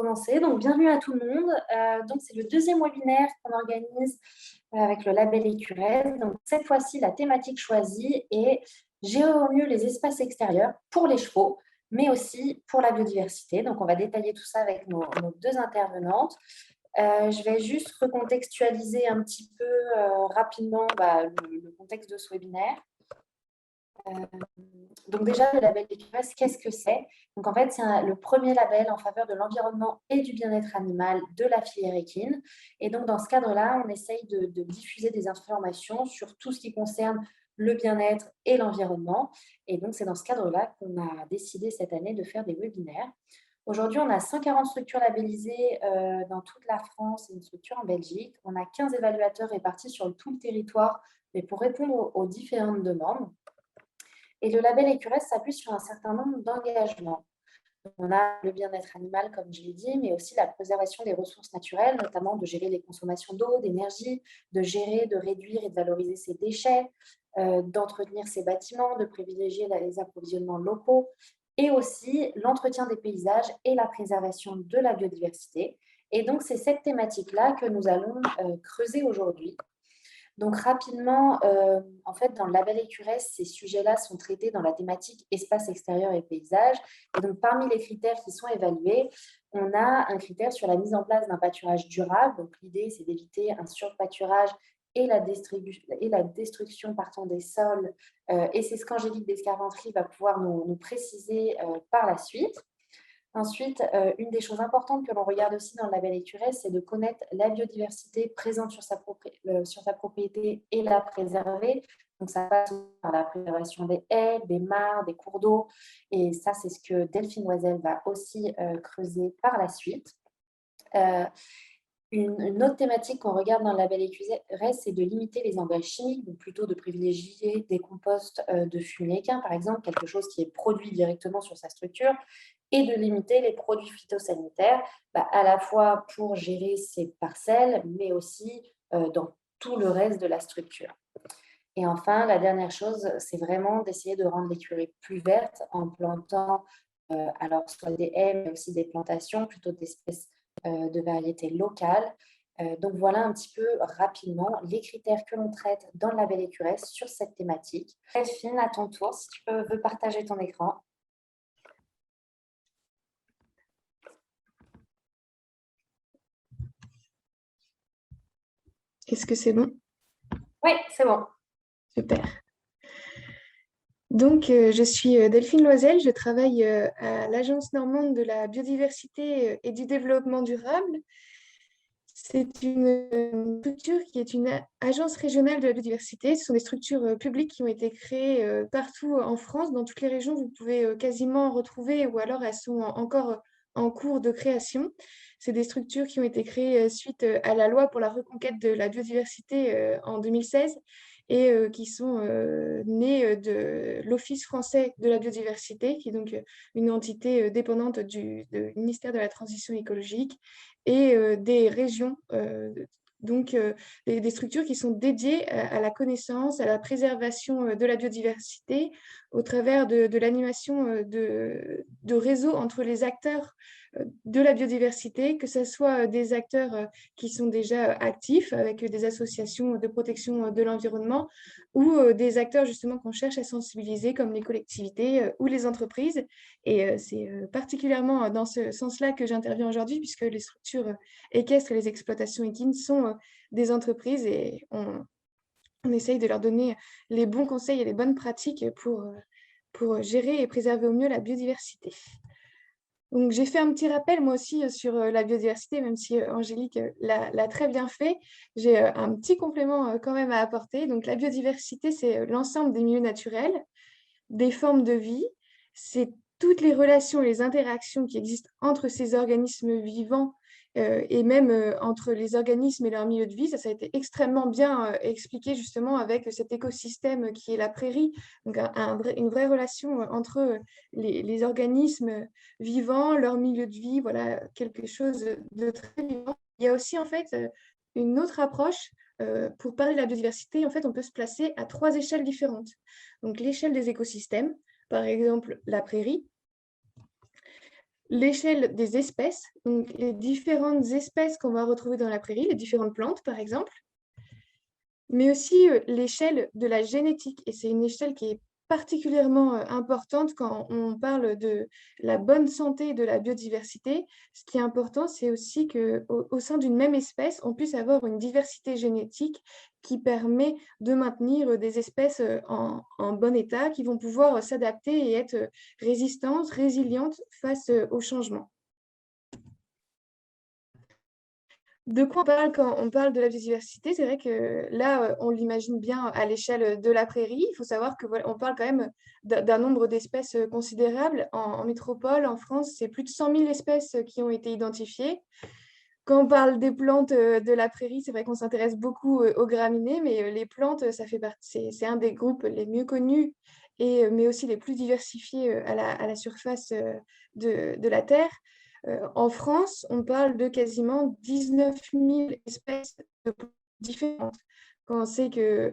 commencer. Donc, bienvenue à tout le monde. Donc, c'est le deuxième webinaire qu'on organise avec le label Écureuil. Donc, cette fois-ci, la thématique choisie est gérer au mieux les espaces extérieurs pour les chevaux, mais aussi pour la biodiversité. Donc, on va détailler tout ça avec nos deux intervenantes. Je vais juste recontextualiser un petit peu rapidement le contexte de ce webinaire. Donc déjà, le label Écureuil, qu'est-ce que c'est? Donc en fait, c'est le premier label en faveur de l'environnement et du bien-être animal de la filière équine. Et donc dans ce cadre-là, on essaye de diffuser des informations sur tout ce qui concerne le bien-être et l'environnement. Et donc c'est dans ce cadre-là qu'on a décidé cette année de faire des webinaires. Aujourd'hui, on a 140 structures labellisées dans toute la France et une structure en Belgique. On a 15 évaluateurs répartis sur tout le territoire, mais pour répondre aux différentes demandes. Et le label Écureuil s'appuie sur un certain nombre d'engagements. On a le bien-être animal, comme je l'ai dit, mais aussi la préservation des ressources naturelles, notamment de gérer les consommations d'eau, d'énergie, de gérer, de réduire et de valoriser ses déchets, d'entretenir ses bâtiments, de privilégier les approvisionnements locaux, et aussi l'entretien des paysages et la préservation de la biodiversité. Et donc, c'est cette thématique-là que nous allons creuser aujourd'hui. Donc rapidement, en fait, dans le label Écureuil, ces sujets-là sont traités dans la thématique espace extérieur et paysage. Et donc, parmi les critères qui sont évalués, on a un critère sur la mise en place d'un pâturage durable. Donc, l'idée, c'est d'éviter un surpâturage et la destruction partant des sols. Et c'est ce qu'Angélique Descarventry va pouvoir nous préciser par la suite. Ensuite, une des choses importantes que l'on regarde aussi dans le label Écureuil, c'est de connaître la biodiversité présente sur sa propriété et la préserver. Donc, ça passe par la préservation des haies, des mares, des cours d'eau. Et ça, c'est ce que Delphine Loisel va aussi creuser par la suite. Une autre thématique qu'on regarde dans le label Écureuil, c'est de limiter les engrais chimiques, donc plutôt de privilégier des composts de fumier équin, par exemple, quelque chose qui est produit directement sur sa structure, et de limiter les produits phytosanitaires, à la fois pour gérer ses parcelles, mais aussi dans tout le reste de la structure. Et enfin, la dernière chose, c'est vraiment d'essayer de rendre l'écurie plus verte en plantant alors soit des haies, mais aussi des plantations, plutôt d'espèces de variétés locales. Donc voilà un petit peu rapidement les critères que l'on traite dans le label Écureuil sur cette thématique. Delphine, à ton tour, si tu veux partager ton écran. Est-ce que c'est bon? Oui, c'est bon. Super. Donc, je suis Delphine Loisel, je travaille à l'Agence normande de la biodiversité et du développement durable. C'est une structure qui est une agence régionale de la biodiversité. Ce sont des structures publiques qui ont été créées partout en France, dans toutes les régions. Vous pouvez quasiment en retrouver, ou alors elles sont encore en cours de création. C'est des structures qui ont été créées suite à la loi pour la reconquête de la biodiversité en 2016 et qui sont nées de l'Office français de la biodiversité, qui est donc une entité dépendante du ministère de la Transition écologique, et des régions, donc des structures qui sont dédiées à la connaissance, à la préservation de la biodiversité au travers de l'animation de réseaux entre les acteurs de la biodiversité, que ce soit des acteurs qui sont déjà actifs avec des associations de protection de l'environnement ou des acteurs justement qu'on cherche à sensibiliser comme les collectivités ou les entreprises. Et c'est particulièrement dans ce sens-là que j'interviens aujourd'hui, puisque les structures équestres et les exploitations équines sont des entreprises et on essaye de leur donner les bons conseils et les bonnes pratiques pour gérer et préserver au mieux la biodiversité. Donc, j'ai fait un petit rappel, moi aussi, sur la biodiversité, même si Angélique l'a très bien fait. J'ai un petit complément quand même à apporter. Donc, la biodiversité, c'est l'ensemble des milieux naturels, des formes de vie. C'est toutes les relations et les interactions qui existent entre ces organismes vivants et même entre les organismes et leur milieu de vie. Ça a été extrêmement bien expliqué justement avec cet écosystème qui est la prairie. Donc une vraie relation entre les organismes vivants, leur milieu de vie, voilà, quelque chose de très vivant. Il y a aussi en fait une autre approche. Pour parler de la biodiversité, en fait, on peut se placer à 3 échelles différentes. Donc l'échelle des écosystèmes, par exemple la prairie, l'échelle des espèces, donc les différentes espèces qu'on va retrouver dans la prairie, les différentes plantes par exemple, mais aussi l'échelle de la génétique. Et c'est une échelle qui est particulièrement importante quand on parle de la bonne santé de la biodiversité. Ce qui est important, c'est aussi qu'au sein d'une même espèce, on puisse avoir une diversité génétique qui permet de maintenir des espèces en bon état, qui vont pouvoir s'adapter et être résistantes, résilientes face aux changements. De quoi on parle quand on parle de la biodiversité? C'est vrai que là, on l'imagine bien à l'échelle de la prairie. Il faut savoir que voilà, on parle quand même d'un nombre d'espèces considérable. En métropole, en France, c'est plus de 100 000 espèces qui ont été identifiées. Quand on parle des plantes de la prairie, c'est vrai qu'on s'intéresse beaucoup aux graminées, mais les plantes, ça fait partie, c'est un des groupes les mieux connus, mais aussi les plus diversifiés à la surface de la Terre. En France, on parle de quasiment 19 000 espèces de plantes différentes. Quand on sait que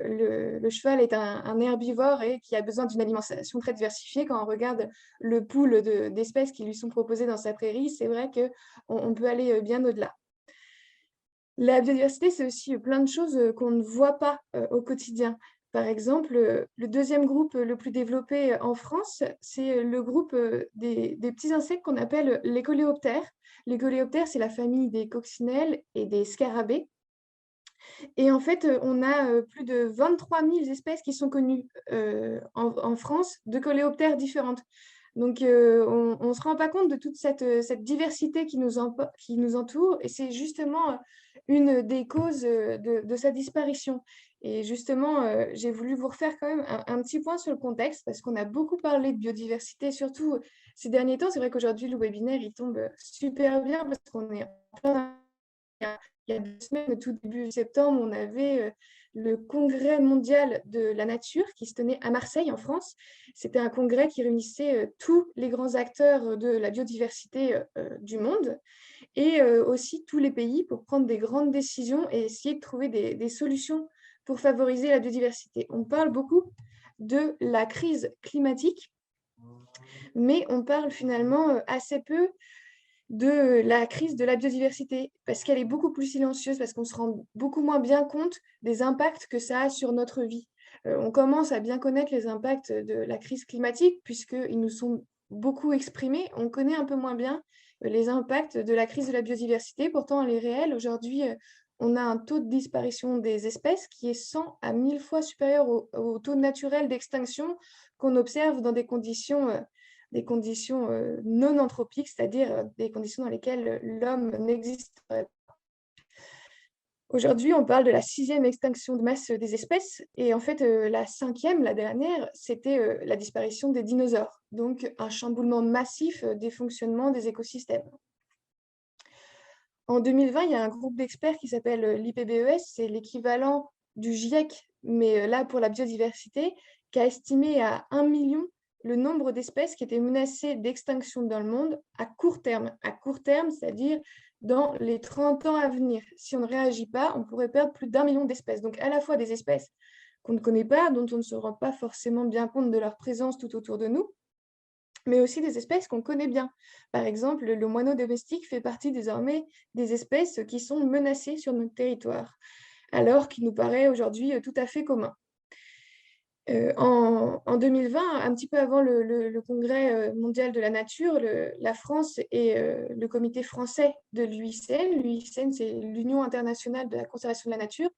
le cheval est un herbivore et qui a besoin d'une alimentation très diversifiée, quand on regarde le pool d'espèces qui lui sont proposées dans sa prairie, c'est vrai qu'on peut aller bien au-delà. La biodiversité, c'est aussi plein de choses qu'on ne voit pas au quotidien. Par exemple, le deuxième groupe le plus développé en France, c'est le groupe des petits insectes qu'on appelle les coléoptères. Les coléoptères, c'est la famille des coccinelles et des scarabées. Et en fait, on a plus de 23 000 espèces qui sont connues en France de coléoptères différentes. Donc, on ne se rend pas compte de toute cette diversité qui nous entoure, et c'est justement une des causes de sa disparition. Et justement, j'ai voulu vous refaire quand même un petit point sur le contexte, parce qu'on a beaucoup parlé de biodiversité, surtout ces derniers temps. C'est vrai qu'aujourd'hui, le webinaire, il tombe super bien, parce qu'on est en plein... Il y a 2 semaines, au tout début septembre, on avait le congrès mondial de la nature qui se tenait à Marseille, en France. C'était un congrès qui réunissait tous les grands acteurs de la biodiversité du monde, et aussi tous les pays, pour prendre des grandes décisions et essayer de trouver des solutions pour favoriser la biodiversité. On parle beaucoup de la crise climatique, mais on parle finalement assez peu de la crise de la biodiversité, parce qu'elle est beaucoup plus silencieuse, parce qu'on se rend beaucoup moins bien compte des impacts que ça a sur notre vie. On commence à bien connaître les impacts de la crise climatique, puisqu'ils nous sont beaucoup exprimés. On connaît un peu moins bien les impacts de la crise de la biodiversité. Pourtant, elle est réelle. Aujourd'hui, on a un taux de disparition des espèces qui est 100 à 1000 fois supérieur au taux naturel d'extinction qu'on observe dans des conditions non anthropiques, c'est-à-dire des conditions dans lesquelles l'homme n'existe pas. Aujourd'hui, on parle de la 6e extinction de masse des espèces, et en fait, la 5e, la dernière, c'était la disparition des dinosaures, donc un chamboulement massif des fonctionnements des écosystèmes. En 2020, il y a un groupe d'experts qui s'appelle l'IPBES, c'est l'équivalent du GIEC, mais là pour la biodiversité, qui a estimé à 1 million le nombre d'espèces qui étaient menacées d'extinction dans le monde à court terme. À court terme, c'est-à-dire dans les 30 ans à venir. Si on ne réagit pas, on pourrait perdre plus d'1 million d'espèces. Donc à la fois des espèces qu'on ne connaît pas, dont on ne se rend pas forcément bien compte de leur présence tout autour de nous, mais aussi des espèces qu'on connaît bien. Par exemple, le moineau domestique fait partie désormais des espèces qui sont menacées sur notre territoire, alors qu'il nous paraît aujourd'hui tout à fait commun. En 2020, un petit peu avant le congrès mondial de la nature, la France et le comité français de l'UICN, l'UICN c'est l'Union internationale de la conservation de la nature,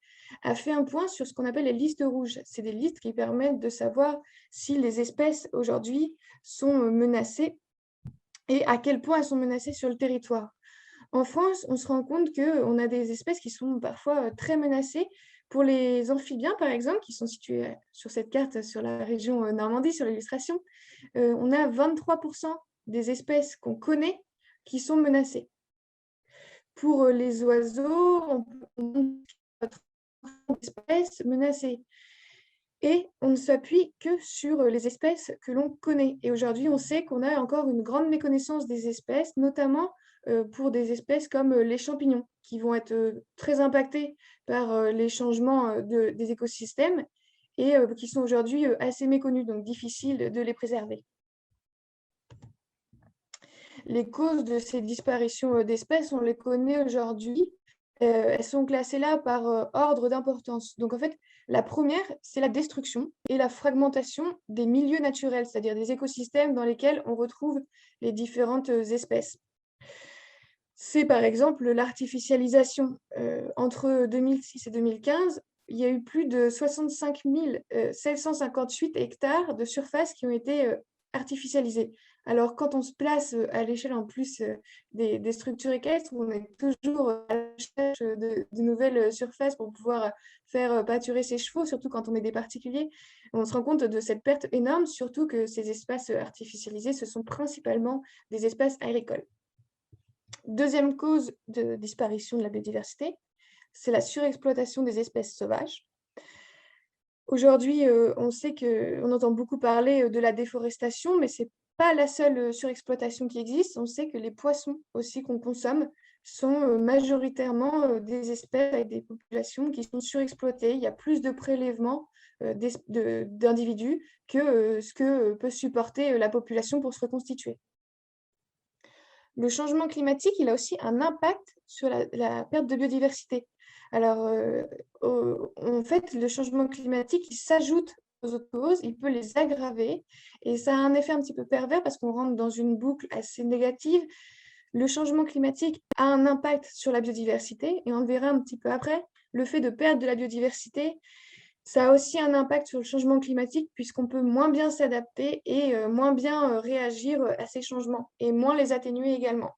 a fait un point sur ce qu'on appelle les listes rouges. C'est des listes qui permettent de savoir si les espèces aujourd'hui sont menacées et à quel point elles sont menacées sur le territoire. En France, on se rend compte qu'on a des espèces qui sont parfois très menacées. Pour les amphibiens, par exemple, qui sont situés sur cette carte sur la région Normandie, sur l'illustration, on a 23% des espèces qu'on connaît qui sont menacées. Pour les oiseaux, on peut 30% d'espèces menacées. Et on ne s'appuie que sur les espèces que l'on connaît. Et aujourd'hui, on sait qu'on a encore une grande méconnaissance des espèces, notamment pour des espèces comme les champignons, qui vont être très impactés par les changements des écosystèmes et qui sont aujourd'hui assez méconnus, donc difficile de les préserver. Les causes de ces disparitions d'espèces, on les connaît aujourd'hui. Elles sont classées là par ordre d'importance. Donc en fait, la première, c'est la destruction et la fragmentation des milieux naturels, c'est-à-dire des écosystèmes dans lesquels on retrouve les différentes espèces. C'est par exemple l'artificialisation. Entre 2006 et 2015, il y a eu plus de 65 758 hectares de surface qui ont été artificialisés. Alors, quand on se place à l'échelle en plus des structures équestres, on est toujours à la recherche de nouvelles surfaces pour pouvoir faire pâturer ses chevaux, surtout quand on est des particuliers. On se rend compte de cette perte énorme, surtout que ces espaces artificialisés, ce sont principalement des espaces agricoles. Deuxième cause de disparition de la biodiversité, c'est la surexploitation des espèces sauvages. Aujourd'hui, on sait qu'on entend beaucoup parler de la déforestation, mais ce n'est pas la seule surexploitation qui existe. On sait que les poissons aussi qu'on consomme sont majoritairement des espèces avec des populations qui sont surexploitées. Il y a plus de prélèvements d'individus que ce que peut supporter la population pour se reconstituer. Le changement climatique, il a aussi un impact sur la perte de biodiversité. Alors, en fait, le changement climatique, il s'ajoute aux autres causes, il peut les aggraver, et ça a un effet un petit peu pervers parce qu'on rentre dans une boucle assez négative. Le changement climatique a un impact sur la biodiversité, et on le verra un petit peu après. Le fait de perdre de la biodiversité, ça a aussi un impact sur le changement climatique puisqu'on peut moins bien s'adapter et moins bien réagir à ces changements et moins les atténuer également.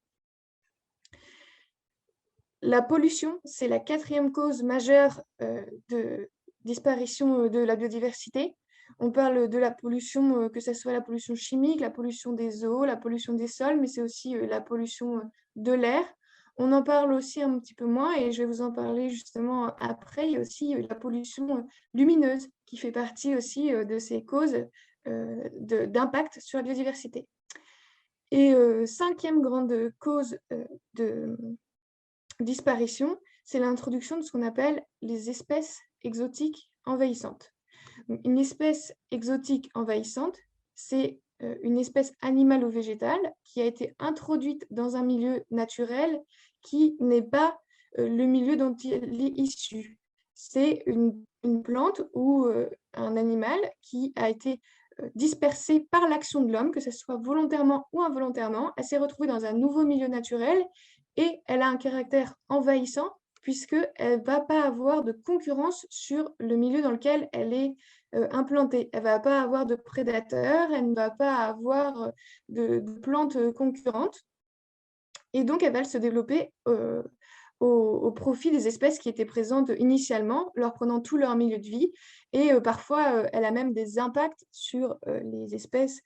La pollution, c'est la quatrième cause majeure de disparition de la biodiversité. On parle de la pollution, que ce soit la pollution chimique, la pollution des eaux, la pollution des sols, mais c'est aussi la pollution de l'air. On en parle aussi un petit peu moins et je vais vous en parler justement après. Il y a aussi la pollution lumineuse qui fait partie aussi de ces causes d'impact sur la biodiversité. Et cinquième grande cause de disparition, c'est l'introduction de ce qu'on appelle les espèces exotiques envahissantes. Une espèce exotique envahissante, c'est une espèce animale ou végétale qui a été introduite dans un milieu naturel qui n'est pas le milieu dont il est issu. C'est une plante ou un animal qui a été dispersé par l'action de l'homme, que ce soit volontairement ou involontairement. Elle s'est retrouvée dans un nouveau milieu naturel et elle a un caractère envahissant puisqu'elle ne va pas avoir de concurrence sur le milieu dans lequel elle est implantée. Elle ne va pas avoir de prédateurs, elle ne va pas avoir de plantes concurrentes. Et donc, elle va se développer au profit des espèces qui étaient présentes initialement, leur prenant tout leur milieu de vie. Et parfois, elle a même des impacts sur les espèces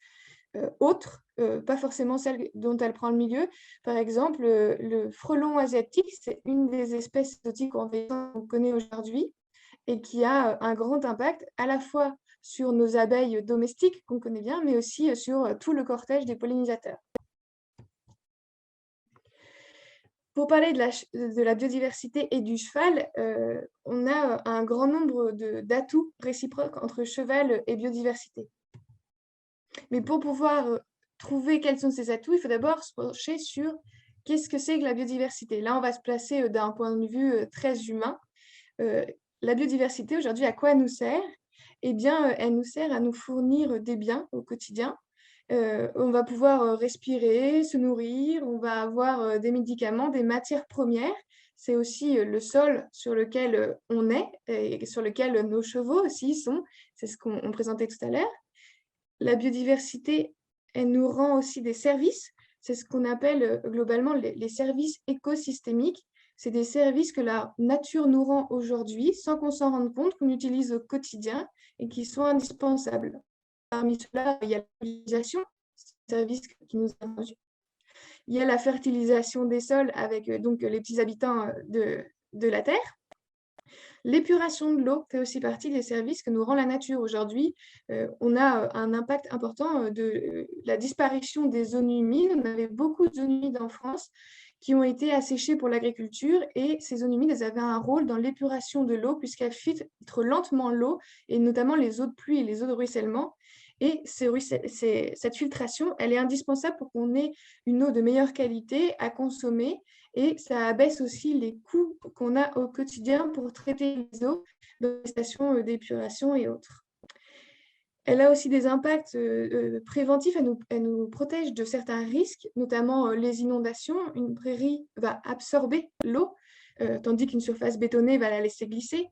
autres, pas forcément celles dont elle prend le milieu. Par exemple, le frelon asiatique, c'est une des espèces exotiques qu'on connaît aujourd'hui et qui a un grand impact à la fois sur nos abeilles domestiques qu'on connaît bien, mais aussi sur tout le cortège des pollinisateurs. Pour parler de la biodiversité et du cheval, on a un grand nombre d'atouts réciproques entre cheval et biodiversité. Mais pour pouvoir trouver quels sont ces atouts, il faut d'abord se pencher sur qu'est-ce que c'est que la biodiversité. Là, on va se placer d'un point de vue très humain. La biodiversité, aujourd'hui, à quoi elle nous sert? Eh bien, elle nous sert à nous fournir des biens au quotidien. On va pouvoir respirer, se nourrir, on va avoir des médicaments, des matières premières. C'est aussi le sol sur lequel on est et sur lequel nos chevaux aussi sont. C'est ce qu'on présentait tout à l'heure. La biodiversité, elle nous rend aussi des services. C'est ce qu'on appelle globalement les services écosystémiques. C'est des services que la nature nous rend aujourd'hui sans qu'on s'en rende compte, qu'on utilise au quotidien et qui sont indispensables. Parmi ceux-là, il y a la fertilisation, c'est un service qui nous est rendu. Il y a la fertilisation des sols avec donc les petits habitants de la Terre. L'épuration de l'eau fait aussi partie des services que nous rend la nature. Aujourd'hui, on a un impact important de la disparition des zones humides. On avait beaucoup de zones humides en France qui ont été asséchées pour l'agriculture et ces zones humides, elles avaient un rôle dans l'épuration de l'eau puisqu'elles filtrent lentement l'eau et notamment les eaux de pluie et les eaux de ruissellement. Et cette filtration, elle est indispensable pour qu'on ait une eau de meilleure qualité à consommer et ça abaisse aussi les coûts qu'on a au quotidien pour traiter les eaux dans les stations d'épuration et autres. Elle a aussi des impacts préventifs, elle nous protège de certains risques, notamment les inondations. Une prairie va absorber l'eau, tandis qu'une surface bétonnée va la laisser glisser.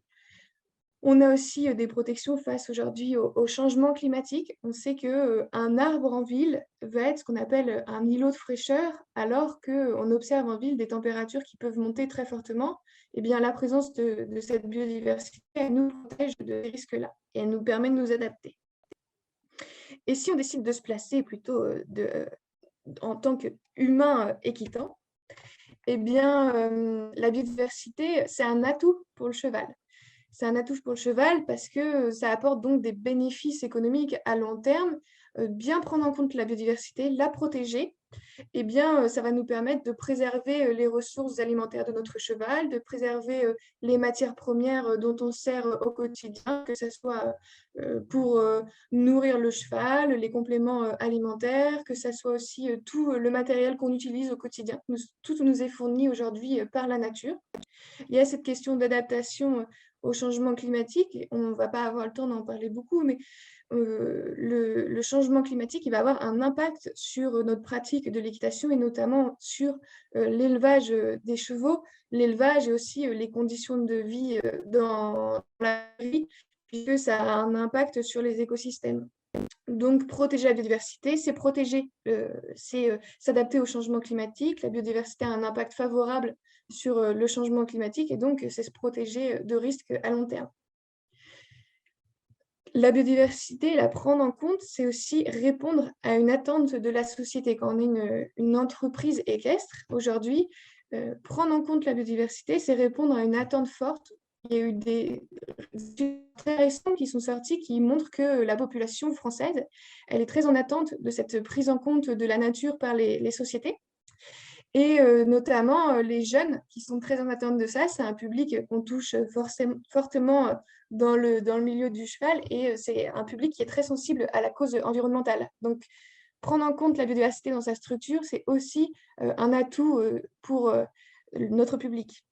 On a aussi des protections face aujourd'hui au changement climatique. On sait qu'un arbre en ville va être ce qu'on appelle un îlot de fraîcheur, alors qu'on observe en ville des températures qui peuvent monter très fortement. Eh bien, la présence de cette biodiversité, elle nous protège de ces risques-là et elle nous permet de nous adapter. Et si on décide de se placer plutôt en tant qu'humain équitant, eh bien, la biodiversité, c'est un atout pour le cheval. C'est un atout pour le cheval parce que ça apporte donc des bénéfices économiques à long terme. Bien prendre en compte la biodiversité, la protéger, eh bien, ça va nous permettre de préserver les ressources alimentaires de notre cheval, de préserver les matières premières dont on sert au quotidien, que ce soit pour nourrir le cheval, les compléments alimentaires, que ce soit aussi tout le matériel qu'on utilise au quotidien. Tout nous est fourni aujourd'hui par la nature. Il y a cette question d'adaptation au changement climatique. On ne va pas avoir le temps d'en parler beaucoup, mais le changement climatique, il va avoir un impact sur notre pratique de l'équitation et notamment sur l'élevage des chevaux, l'élevage et aussi les conditions de vie dans la vie, puisque ça a un impact sur les écosystèmes. Donc, protéger la biodiversité, c'est s'adapter au changement climatique. La biodiversité a un impact favorable sur le changement climatique et donc c'est se protéger de risques à long terme. La biodiversité, la prendre en compte, c'est aussi répondre à une attente de la société. Quand on est une entreprise équestre, aujourd'hui, prendre en compte la biodiversité, c'est répondre à une attente forte. Il y a eu des études très récentes qui sont sorties qui montrent que la population française, elle est très en attente de cette prise en compte de la nature par les sociétés. Et notamment les jeunes qui sont très en attente de ça. C'est un public qu'on touche fortement dans le milieu du cheval et c'est un public qui est très sensible à la cause environnementale. Donc, prendre en compte la biodiversité dans sa structure, c'est aussi un atout pour notre public.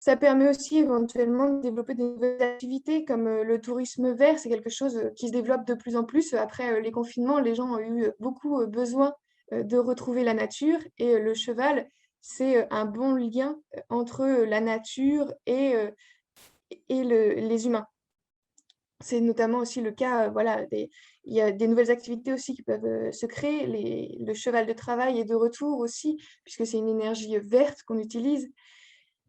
Ça permet aussi éventuellement de développer des nouvelles activités comme le tourisme vert. C'est quelque chose qui se développe de plus en plus. Après les confinements, les gens ont eu beaucoup besoin de retrouver la nature et le cheval, c'est un bon lien entre la nature et les humains. C'est notamment aussi le cas, voilà, il y a des nouvelles activités aussi qui peuvent se créer. Le cheval de travail est de retour aussi, puisque c'est une énergie verte qu'on utilise.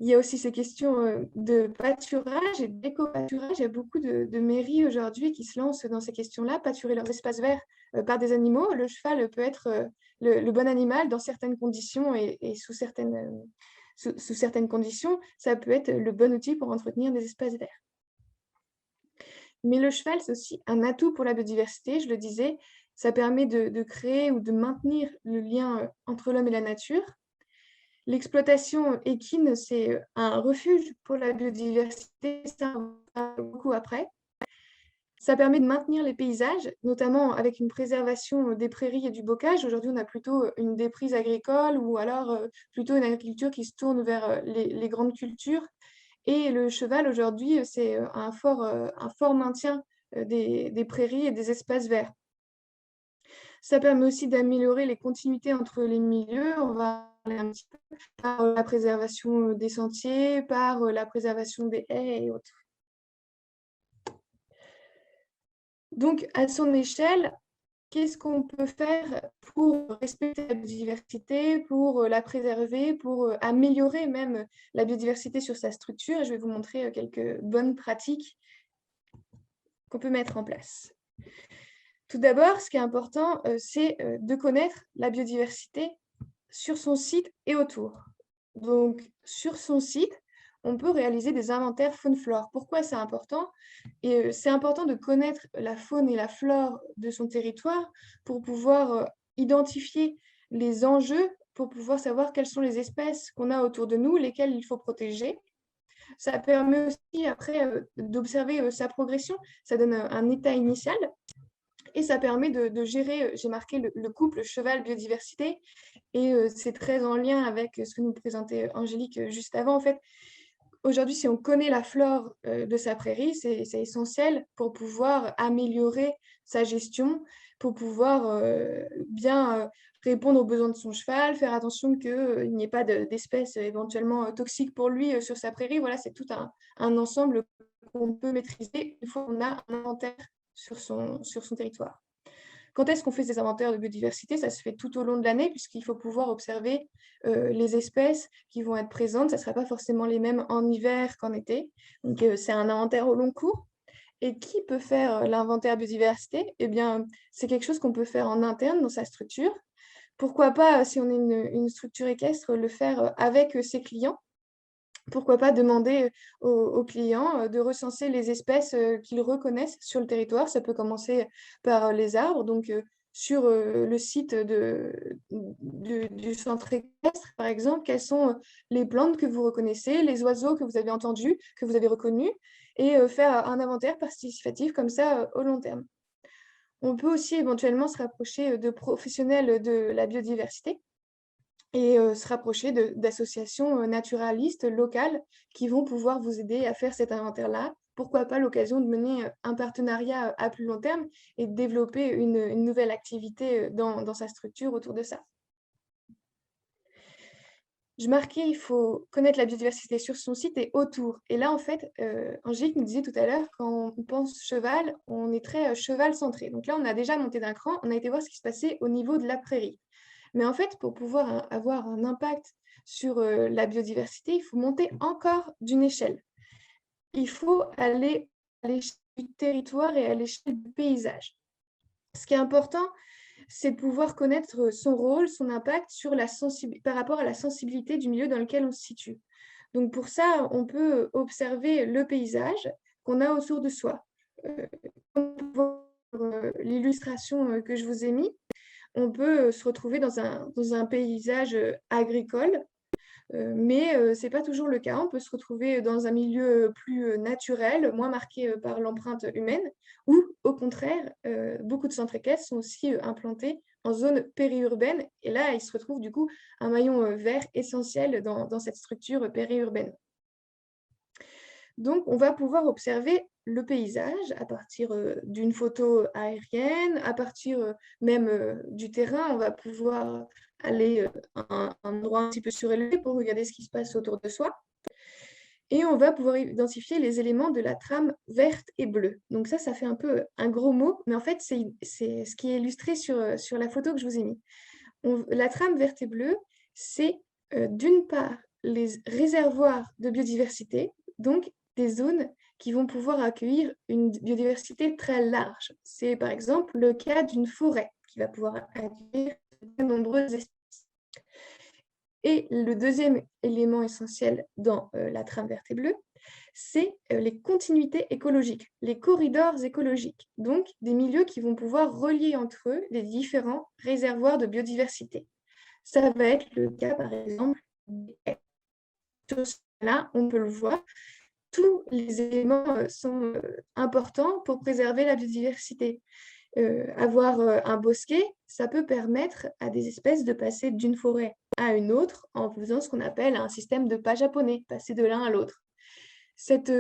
Il y a aussi ces questions de pâturage et d'éco-pâturage. Il y a beaucoup de mairies aujourd'hui qui se lancent dans ces questions-là, pâturer leurs espaces verts par des animaux. Le cheval peut être le bon animal dans certaines conditions et sous certaines conditions, ça peut être le bon outil pour entretenir des espaces verts. Mais le cheval, c'est aussi un atout pour la biodiversité, je le disais. Ça permet de créer ou de maintenir le lien entre l'homme et la nature. L'exploitation équine, c'est un refuge pour la biodiversité, ça on parle beaucoup après. Ça permet de maintenir les paysages, notamment avec une préservation des prairies et du bocage. Aujourd'hui, on a plutôt une déprise agricole ou alors plutôt une agriculture qui se tourne vers les grandes cultures. Et le cheval, aujourd'hui, c'est un fort maintien des prairies et des espaces verts. Ça permet aussi d'améliorer les continuités entre les milieux. On va parler un petit peu par la préservation des sentiers, par la préservation des haies et autres. Donc, à son échelle, qu'est-ce qu'on peut faire pour respecter la biodiversité, pour la préserver, pour améliorer même la biodiversité sur sa structure? Je vais vous montrer quelques bonnes pratiques qu'on peut mettre en place. Tout d'abord, ce qui est important, c'est de connaître la biodiversité sur son site et autour. Donc, sur son site, on peut réaliser des inventaires faune-flore. Pourquoi c'est important? Et c'est important de connaître la faune et la flore de son territoire pour pouvoir identifier les enjeux, pour pouvoir savoir quelles sont les espèces qu'on a autour de nous, lesquelles il faut protéger. Ça permet aussi après d'observer sa progression. Ça donne un état initial et ça permet de gérer, j'ai marqué le couple cheval-biodiversité, et c'est très en lien avec ce que nous présentait Angélique juste avant. En fait, aujourd'hui, si on connaît la flore de sa prairie, c'est essentiel pour pouvoir améliorer sa gestion, pour pouvoir bien répondre aux besoins de son cheval, faire attention qu'il n'y ait pas d'espèces éventuellement toxiques pour lui sur sa prairie. Voilà, c'est tout un ensemble qu'on peut maîtriser une fois qu'on a un inventaire sur son territoire. Quand est-ce qu'on fait ces inventaires de biodiversité? Ça se fait tout au long de l'année, puisqu'il faut pouvoir observer les espèces qui vont être présentes. Ça ne sera pas forcément les mêmes en hiver qu'en été. Donc, c'est un inventaire au long cours. Et qui peut faire l'inventaire biodiversité? Eh bien, c'est quelque chose qu'on peut faire en interne dans sa structure. Pourquoi pas, si on est une structure équestre, le faire avec ses clients? Pourquoi pas demander aux clients de recenser les espèces qu'ils reconnaissent sur le territoire. Ça peut commencer par les arbres. Donc, sur le site du centre équestre, par exemple, quelles sont les plantes que vous reconnaissez, les oiseaux que vous avez entendus, que vous avez reconnus, et faire un inventaire participatif comme ça au long terme. On peut aussi éventuellement se rapprocher de professionnels de la biodiversité et se rapprocher d'associations naturalistes locales qui vont pouvoir vous aider à faire cet inventaire-là. Pourquoi pas l'occasion de mener un partenariat à plus long terme et de développer une nouvelle activité dans sa structure autour de ça. Je marquais, il faut connaître la biodiversité sur son site et autour. Et là, en fait, Angélique nous disait tout à l'heure, quand on pense cheval, on est très cheval centré. Donc là, on a déjà monté d'un cran, on a été voir ce qui se passait au niveau de la prairie. Mais en fait, pour pouvoir avoir un impact sur la biodiversité, il faut monter encore d'une échelle. Il faut aller à l'échelle du territoire et à l'échelle du paysage. Ce qui est important, c'est de pouvoir connaître son rôle, son impact par rapport à la sensibilité du milieu dans lequel on se situe. Donc pour ça, on peut observer le paysage qu'on a autour de soi. L'illustration que je vous ai mise, on peut se retrouver dans un paysage agricole, mais ce n'est pas toujours le cas. On peut se retrouver dans un milieu plus naturel, moins marqué par l'empreinte humaine, ou au contraire, beaucoup de centres équestres sont aussi implantés en zone périurbaine, et là, il se retrouve du coup un maillon vert essentiel dans cette structure périurbaine. Donc, on va pouvoir observer le paysage à partir d'une photo aérienne, à partir même du terrain. On va pouvoir aller à un endroit un petit peu surélevé pour regarder ce qui se passe autour de soi. Et on va pouvoir identifier les éléments de la trame verte et bleue. Donc ça fait un peu un gros mot, mais en fait, c'est ce qui est illustré sur la photo que je vous ai mis. La trame verte et bleue, c'est d'une part les réservoirs de biodiversité, donc des zones qui vont pouvoir accueillir une biodiversité très large. C'est par exemple le cas d'une forêt qui va pouvoir accueillir de nombreuses espèces. Et le deuxième élément essentiel dans la trame verte et bleue, c'est les continuités écologiques, les corridors écologiques, donc des milieux qui vont pouvoir relier entre eux les différents réservoirs de biodiversité. Ça va être le cas, par exemple, des haies. Sur cela, on peut le voir, tous les éléments sont importants pour préserver la biodiversité. Avoir un bosquet, ça peut permettre à des espèces de passer d'une forêt à une autre en faisant ce qu'on appelle un système de pas japonais, passer de l'un à l'autre. Cette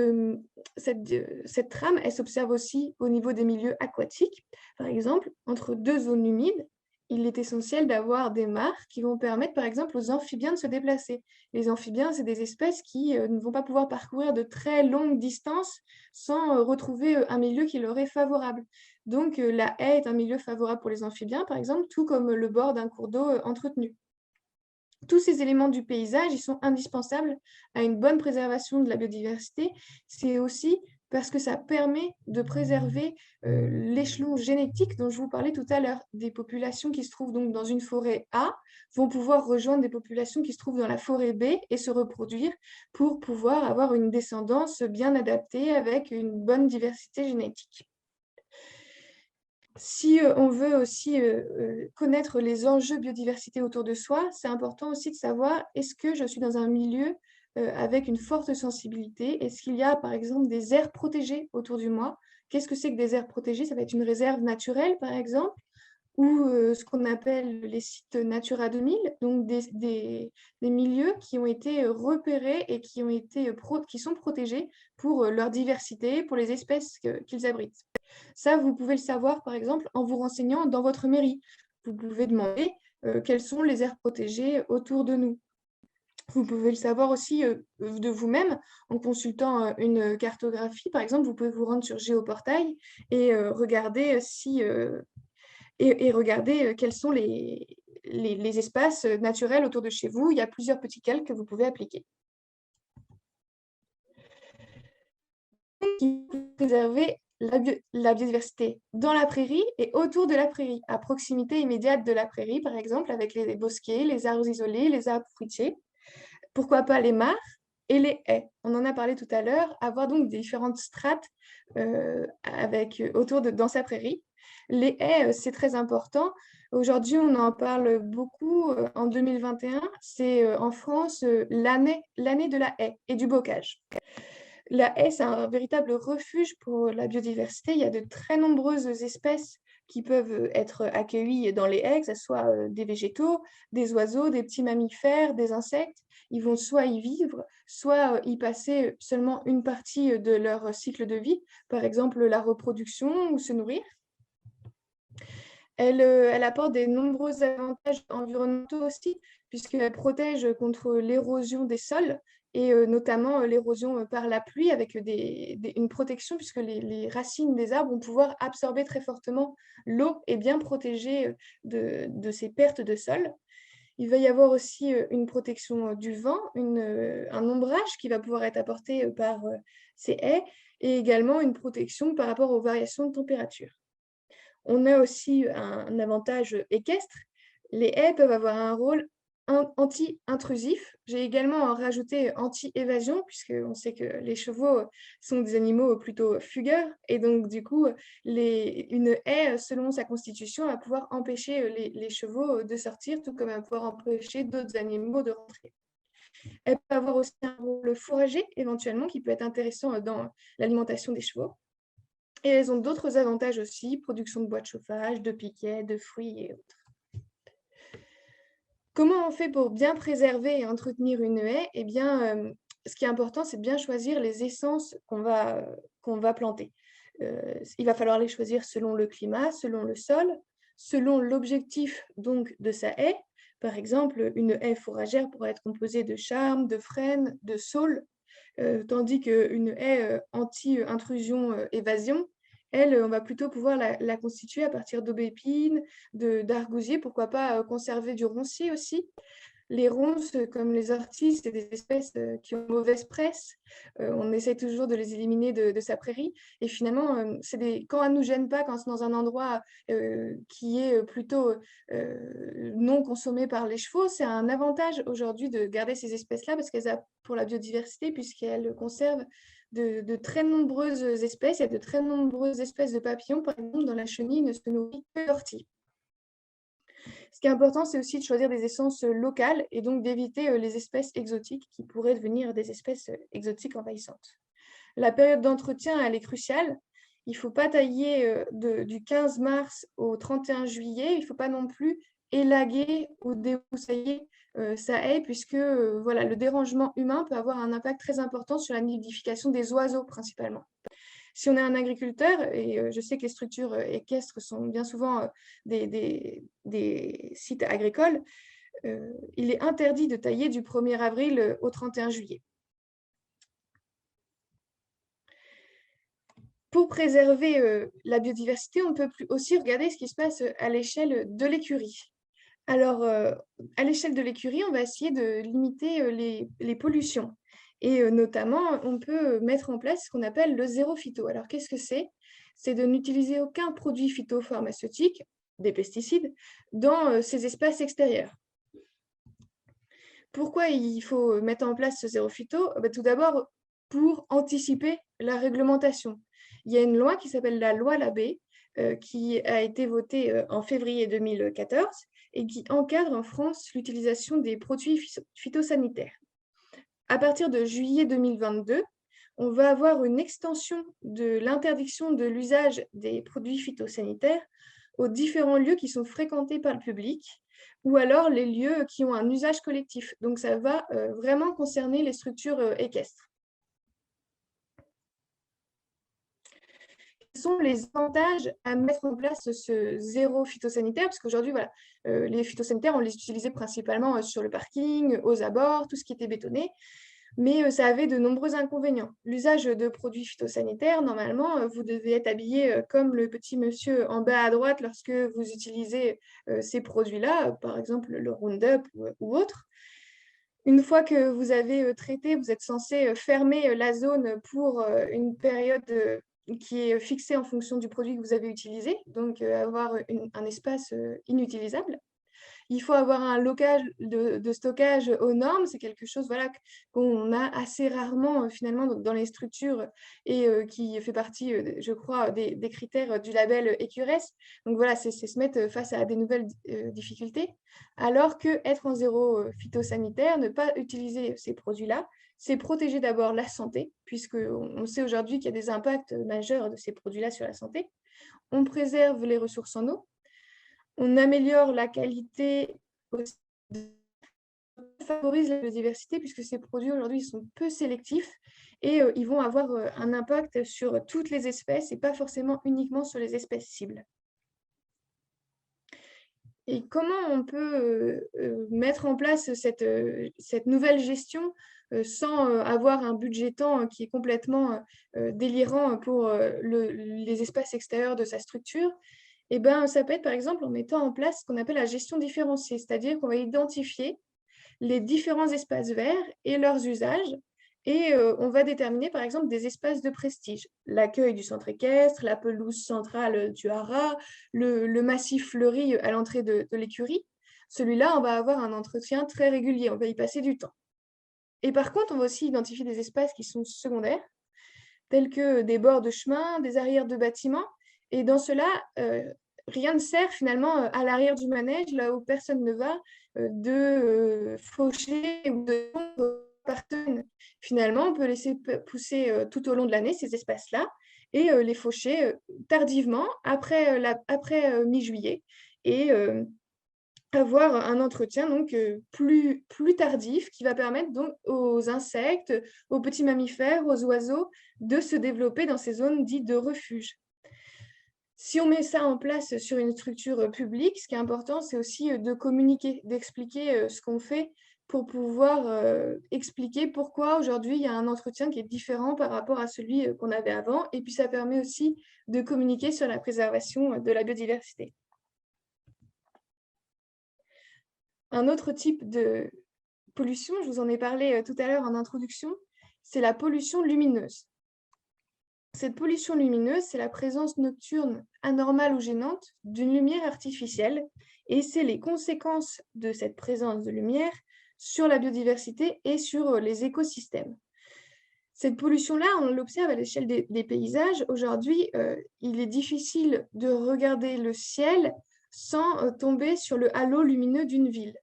trame, elle s'observe aussi au niveau des milieux aquatiques. Par exemple, entre deux zones humides, il est essentiel d'avoir des mares qui vont permettre, par exemple, aux amphibiens de se déplacer. Les amphibiens, c'est des espèces qui ne vont pas pouvoir parcourir de très longues distances sans retrouver un milieu qui leur est favorable. Donc, la haie est un milieu favorable pour les amphibiens, par exemple, tout comme le bord d'un cours d'eau entretenu. Tous ces éléments du paysage, ils sont indispensables à une bonne préservation de la biodiversité. C'est aussi parce que ça permet de préserver l'échelon génétique dont je vous parlais tout à l'heure. Des populations qui se trouvent donc dans une forêt A vont pouvoir rejoindre des populations qui se trouvent dans la forêt B et se reproduire pour pouvoir avoir une descendance bien adaptée avec une bonne diversité génétique. Si on veut aussi connaître les enjeux biodiversité autour de soi, c'est important aussi de savoir est-ce que je suis dans un milieu avec une forte sensibilité. Est-ce qu'il y a, par exemple, des aires protégées autour du moi? Qu'est-ce que c'est que des aires protégées? Ça va être une réserve naturelle, par exemple, ou ce qu'on appelle les sites Natura 2000, donc des milieux qui ont été repérés et qui, qui sont protégés pour leur diversité, pour les espèces qu'ils abritent. Ça, vous pouvez le savoir, par exemple, en vous renseignant dans votre mairie. Vous pouvez demander quelles sont les aires protégées autour de nous. Vous pouvez le savoir aussi de vous-même en consultant une cartographie. Par exemple, vous pouvez vous rendre sur Géoportail et regarder regarder quels sont les espaces naturels autour de chez vous. Il y a plusieurs petits calques que vous pouvez appliquer. Préserver la biodiversité dans la prairie et autour de la prairie, à proximité immédiate de la prairie, par exemple, avec les bosquets, les arbres isolés, les arbres fruitiers. Pourquoi pas les mares et les haies? On en a parlé tout à l'heure, avoir donc différentes strates dans sa prairie. Les haies, c'est très important. Aujourd'hui, on en parle beaucoup. En 2021, c'est en France l'année de la haie et du bocage. La haie, c'est un véritable refuge pour la biodiversité. Il y a de très nombreuses espèces qui peuvent être accueillies dans les haies, que ce soit des végétaux, des oiseaux, des petits mammifères, des insectes. Ils vont soit y vivre, soit y passer seulement une partie de leur cycle de vie, par exemple la reproduction ou se nourrir. Elle apporte de nombreux avantages environnementaux aussi, puisqu'elle protège contre l'érosion des sols et notamment l'érosion par la pluie avec une protection, puisque les racines des arbres vont pouvoir absorber très fortement l'eau et bien protéger de ces pertes de sol. Il va y avoir aussi une protection du vent, un ombrage qui va pouvoir être apporté par ces haies et également une protection par rapport aux variations de température. On a aussi un avantage équestre. Les haies peuvent avoir un rôle anti-intrusif. J'ai également rajouté anti-évasion, puisqu'on sait que les chevaux sont des animaux plutôt fugueurs. Et donc, du coup, une haie, selon sa constitution, va pouvoir empêcher les chevaux de sortir, tout comme elle va pouvoir empêcher d'autres animaux de rentrer. Elle peut avoir aussi un rôle fourrager, éventuellement, qui peut être intéressant dans l'alimentation des chevaux. Et elles ont d'autres avantages aussi, production de bois de chauffage, de piquets, de fruits et autres. Comment on fait pour bien préserver et entretenir une haie? Eh bien, ce qui est important, c'est de bien choisir les essences qu'on va planter. Il va falloir les choisir selon le climat, selon le sol, selon l'objectif donc de sa haie. Par exemple, une haie fourragère pourrait être composée de charme, de frêne, de saule, tandis qu'une haie anti-intrusion-évasion, elle, on va plutôt pouvoir la constituer à partir d'aubépines, d'argousiers, pourquoi pas conserver du roncier aussi. Les ronces, comme les orties, c'est des espèces qui ont mauvaise presse. On essaie toujours de les éliminer de sa prairie. Et finalement, quand elles ne nous gênent pas, quand c'est dans un endroit qui est plutôt non consommé par les chevaux, c'est un avantage aujourd'hui de garder ces espèces-là parce qu'elles ont pour la biodiversité, puisqu'elles conservent de très nombreuses espèces. Il y a de très nombreuses espèces de papillons. Par exemple, dans la chenille, ne se nourrit que d'orties. Ce qui est important, c'est aussi de choisir des essences locales et donc d'éviter les espèces exotiques qui pourraient devenir des espèces exotiques envahissantes. La période d'entretien, elle est cruciale. Il ne faut pas tailler du 15 mars au 31 juillet. Il ne faut pas non plus élaguer ou débroussailler sa haie, puisque voilà, le dérangement humain peut avoir un impact très important sur la nidification des oiseaux principalement. Si on est un agriculteur, et je sais que les structures équestres sont bien souvent des sites agricoles, il est interdit de tailler du 1er avril au 31 juillet. Pour préserver la biodiversité, on peut aussi regarder ce qui se passe à l'échelle de l'écurie. Alors, à l'échelle de l'écurie, on va essayer de limiter les pollutions. Et notamment, on peut mettre en place ce qu'on appelle le zéro phyto. Alors, qu'est-ce que c'est? C'est de n'utiliser aucun produit phytopharmaceutique, des pesticides, dans ces espaces extérieurs. Pourquoi il faut mettre en place ce zéro phyto? Tout d'abord, pour anticiper la réglementation. Il y a une loi qui s'appelle la loi Labbé, qui a été votée en février 2014 et qui encadre en France l'utilisation des produits phytosanitaires. à partir de juillet 2022, on va avoir une extension de l'interdiction de l'usage des produits phytosanitaires aux différents lieux qui sont fréquentés par le public ou alors les lieux qui ont un usage collectif. Donc, ça va vraiment concerner les structures équestres. Quels sont les avantages à mettre en place ce zéro phytosanitaire? Parce qu'aujourd'hui, voilà, les phytosanitaires, on les utilisait principalement sur le parking, aux abords, tout ce qui était bétonné. Mais ça avait de nombreux inconvénients. L'usage de produits phytosanitaires, normalement, vous devez être habillé comme le petit monsieur en bas à droite lorsque vous utilisez ces produits-là, par exemple le Roundup ou autre. Une fois que vous avez traité, vous êtes censé fermer la zone pour une période qui est fixée en fonction du produit que vous avez utilisé, donc avoir un espace inutilisable. Il faut avoir un local de stockage aux normes. C'est quelque chose voilà, qu'on a assez rarement finalement dans les structures et qui fait partie, je crois, des critères du label EQRS. Donc voilà, c'est se mettre face à des nouvelles difficultés. Alors qu'être en zéro phytosanitaire, ne pas utiliser ces produits-là, c'est protéger d'abord la santé, puisqu'on sait aujourd'hui qu'il y a des impacts majeurs de ces produits-là sur la santé. On préserve les ressources en eau. On améliore la qualité, on favorise la biodiversité puisque ces produits aujourd'hui sont peu sélectifs et ils vont avoir un impact sur toutes les espèces et pas forcément uniquement sur les espèces cibles. Et comment on peut mettre en place cette nouvelle gestion sans avoir un budget temps qui est complètement délirant pour les espaces extérieurs de sa structure? Eh ben, ça peut être par exemple en mettant en place ce qu'on appelle la gestion différenciée, c'est-à-dire qu'on va identifier les différents espaces verts et leurs usages et on va déterminer par exemple des espaces de prestige. L'accueil du centre équestre, la pelouse centrale du haras, le massif fleuri à l'entrée de l'écurie. Celui-là, on va avoir un entretien très régulier, on va y passer du temps. Et par contre, on va aussi identifier des espaces qui sont secondaires, tels que des bords de chemin, des arrières de bâtiments. Et dans cela, rien ne sert finalement à l'arrière du manège, là où personne ne va, de faucher ou de par semaine. Finalement, on peut laisser pousser tout au long de l'année ces espaces-là et les faucher tardivement, après mi-juillet, et avoir un entretien donc plus tardif qui va permettre donc aux insectes, aux petits mammifères, aux oiseaux de se développer dans ces zones dites de refuge. Si on met ça en place sur une structure publique, ce qui est important, c'est aussi de communiquer, d'expliquer ce qu'on fait pour pouvoir expliquer pourquoi aujourd'hui il y a un entretien qui est différent par rapport à celui qu'on avait avant. Et puis ça permet aussi de communiquer sur la préservation de la biodiversité. Un autre type de pollution, je vous en ai parlé tout à l'heure en introduction, c'est la pollution lumineuse. Cette pollution lumineuse, c'est la présence nocturne anormale ou gênante d'une lumière artificielle et c'est les conséquences de cette présence de lumière sur la biodiversité et sur les écosystèmes. Cette pollution-là, on l'observe à l'échelle des paysages. Aujourd'hui, il est difficile de regarder le ciel sans tomber sur le halo lumineux d'une ville.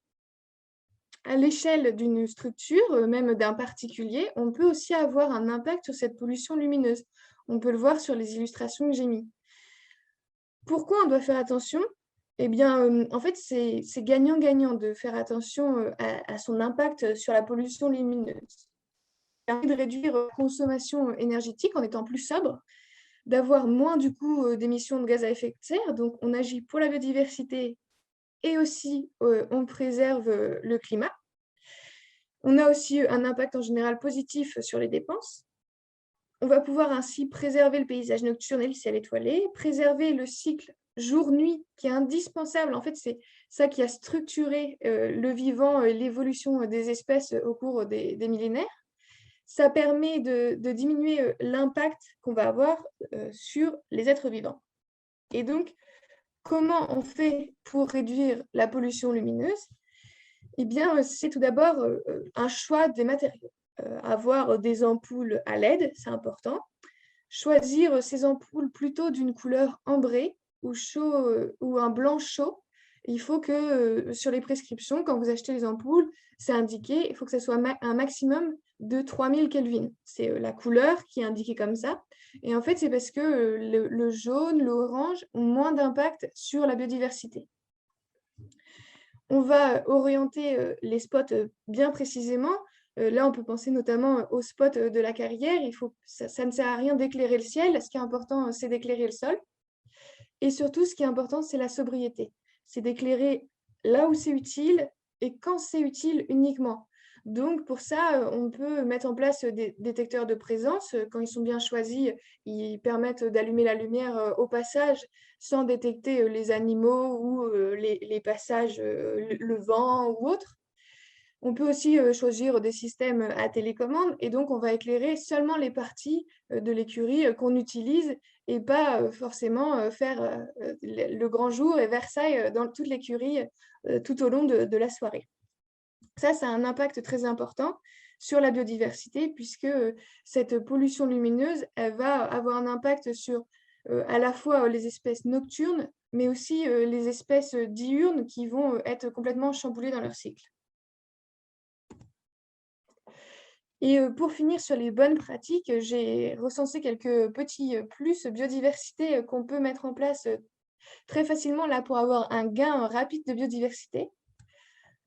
À l'échelle d'une structure, même d'un particulier, on peut aussi avoir un impact sur cette pollution lumineuse. On peut le voir sur les illustrations que j'ai mises. Pourquoi on doit faire attention? Eh bien, en fait, c'est gagnant-gagnant de faire attention à son impact sur la pollution lumineuse. Ça permet de réduire la consommation énergétique en étant plus sobre, d'avoir moins du coup d'émissions de gaz à effet de serre. Donc, on agit pour la biodiversité et aussi on préserve le climat. On a aussi un impact en général positif sur les dépenses. On va pouvoir ainsi préserver le paysage nocturne et le ciel étoilé, préserver le cycle jour-nuit qui est indispensable. En fait, c'est ça qui a structuré le vivant, l'évolution des espèces au cours des millénaires. Ça permet de diminuer l'impact qu'on va avoir sur les êtres vivants. Et donc, comment on fait pour réduire la pollution lumineuse? Eh bien, c'est tout d'abord un choix des matériaux. Avoir des ampoules à LED, c'est important. Choisir ces ampoules plutôt d'une couleur ambrée ou chaud ou un blanc chaud Il faut que sur les prescriptions, quand vous achetez les ampoules, c'est indiqué, il faut que ça soit un maximum de 3000 Kelvin. C'est la couleur qui est indiquée comme ça. Et en fait, c'est parce que le jaune, l'orange ont moins d'impact sur la biodiversité. On va orienter les spots bien précisément. Là, on peut penser notamment aux spots de la carrière. Ça ne sert à rien d'éclairer le ciel. Ce qui est important, c'est d'éclairer le sol. Et surtout, ce qui est important, c'est la sobriété. C'est d'éclairer là où c'est utile et quand c'est utile uniquement. Donc, pour ça, on peut mettre en place des détecteurs de présence. Quand ils sont bien choisis, ils permettent d'allumer la lumière au passage sans détecter les animaux ou les passages, le vent ou autre. On peut aussi choisir des systèmes à télécommande et donc on va éclairer seulement les parties de l'écurie qu'on utilise et pas forcément faire le grand jour et Versailles dans toute l'écurie tout au long de la soirée. Ça a un impact très important sur la biodiversité puisque cette pollution lumineuse, elle va avoir un impact sur à la fois les espèces nocturnes, mais aussi les espèces diurnes qui vont être complètement chamboulées dans leur cycle. Et pour finir sur les bonnes pratiques, j'ai recensé quelques petits plus biodiversité qu'on peut mettre en place très facilement là pour avoir un gain rapide de biodiversité.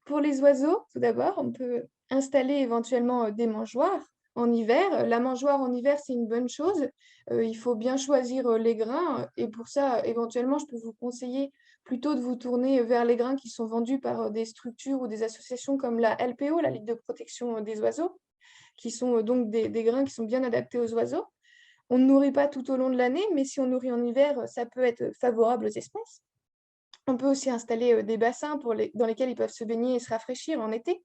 Pour les oiseaux, tout d'abord, on peut installer éventuellement des mangeoires en hiver. La mangeoire en hiver, c'est une bonne chose. Il faut bien choisir les grains et pour ça, éventuellement, je peux vous conseiller plutôt de vous tourner vers les grains qui sont vendus par des structures ou des associations comme la LPO, la Ligue de protection des oiseaux, qui sont donc des grains qui sont bien adaptés aux oiseaux. On ne nourrit pas tout au long de l'année, mais si on nourrit en hiver, ça peut être favorable aux espèces. On peut aussi installer des bassins dans lesquels ils peuvent se baigner et se rafraîchir en été.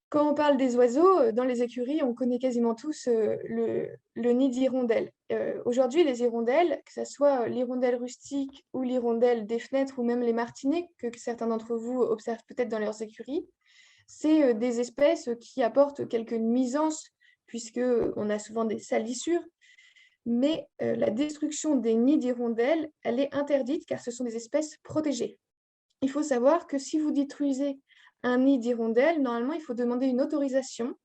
Quand on parle des oiseaux, dans les écuries, on connaît quasiment tous le nid d'hirondelle. Aujourd'hui, les hirondelles, que ce soit l'hirondelle rustique ou l'hirondelle des fenêtres ou même les martinets, que certains d'entre vous observent peut-être dans leurs écuries, c'est des espèces qui apportent quelques nuisances, puisqu'on a souvent des salissures, mais la destruction des nids d'hirondelles, elle est interdite car ce sont des espèces protégées. Il faut savoir que si vous détruisez un nid d'hirondelle, normalement, il faut demander une autorisation.